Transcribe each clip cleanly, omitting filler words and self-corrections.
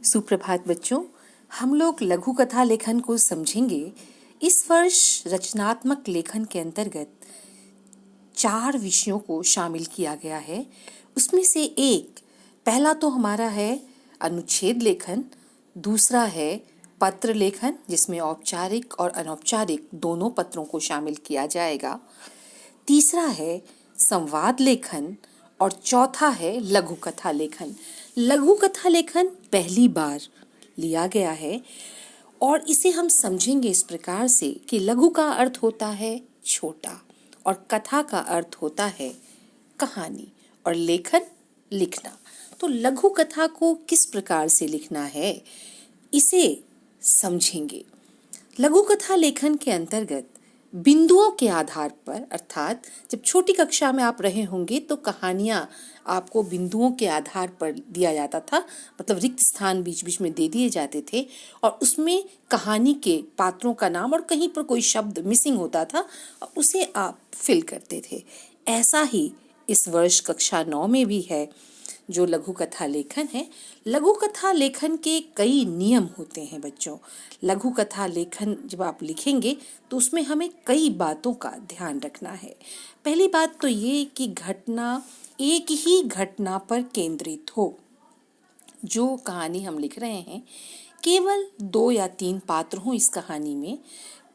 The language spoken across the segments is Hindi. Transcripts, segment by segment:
सुप्रभात बच्चों, हम लोग लघु कथा लेखन को समझेंगे। इस वर्ष रचनात्मक लेखन के अंतर्गत 4 विषयों को शामिल किया गया है। उसमें से पहला तो हमारा है अनुच्छेद लेखन, दूसरा है पत्र लेखन जिसमें औपचारिक और अनौपचारिक दोनों पत्रों को शामिल किया जाएगा, तीसरा है संवाद लेखन और चौथा है लघु कथा लेखन। लघु कथा लेखन पहली बार लिया गया है और इसे हम समझेंगे इस प्रकार से कि लघु का अर्थ होता है छोटा और कथा का अर्थ होता है कहानी और लेखन लिखना। तो लघु कथा को किस प्रकार से लिखना है इसे समझेंगे। लघु कथा लेखन के अंतर्गत बिंदुओं के आधार पर, अर्थात जब छोटी कक्षा में आप रहे होंगे तो कहानियाँ आपको बिंदुओं के आधार पर दिया जाता था, मतलब रिक्त स्थान बीच बीच में दे दिए जाते थे और उसमें कहानी के पात्रों का नाम और कहीं पर कोई शब्द मिसिंग होता था और उसे आप फिल करते थे। ऐसा ही इस वर्ष कक्षा 9 में भी है जो लघु कथा लेखन है। लघु कथा लेखन के कई नियम होते हैं बच्चों। लघु कथा लेखन जब आप लिखेंगे तो उसमें हमें कई बातों का ध्यान रखना है। पहली बात तो ये कि घटना एक ही घटना पर केंद्रित हो। जो कहानी हम लिख रहे हैं केवल 2 या 3 पात्र हों इस कहानी में।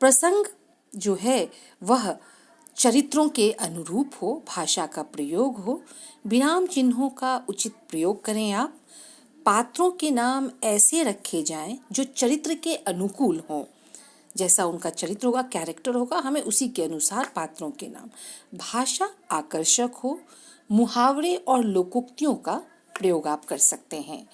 प्रसंग जो है वह चरित्रों के अनुरूप हो, भाषा का प्रयोग हो, विराम चिन्हों का उचित प्रयोग करें आप। पात्रों के नाम ऐसे रखे जाएं जो चरित्र के अनुकूल हों। जैसा उनका चरित्र होगा, कैरेक्टर होगा, हमें उसी के अनुसार पात्रों के नाम। भाषा आकर्षक हो, मुहावरे और लोकोक्तियों का प्रयोग आप कर सकते हैं।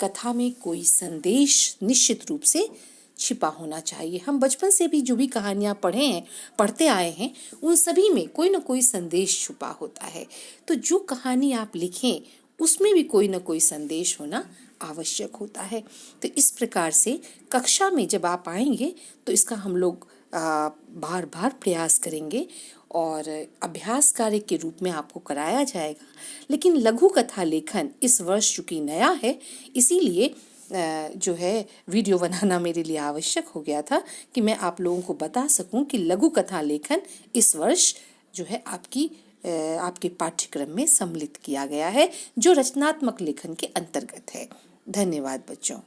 कथा में कोई संदेश निश्चित रूप से छिपा होना चाहिए। हम बचपन से भी जो भी कहानियाँ पढ़ते आए हैं उन सभी में कोई ना कोई संदेश छुपा होता है। तो जो कहानी आप लिखें उसमें भी कोई ना कोई संदेश होना आवश्यक होता है। तो इस प्रकार से कक्षा में जब आप आएंगे तो इसका हम लोग बार बार प्रयास करेंगे और अभ्यास कार्य के रूप में आपको कराया जाएगा। लेकिन लघु कथा लेखन इस वर्ष चूंकि नया है, इसीलिए जो है वीडियो बनाना मेरे लिए आवश्यक हो गया था कि मैं आप लोगों को बता सकूं कि लघु कथा लेखन इस वर्ष जो है आपके पाठ्यक्रम में सम्मिलित किया गया है, जो रचनात्मक लेखन के अंतर्गत है। धन्यवाद बच्चों।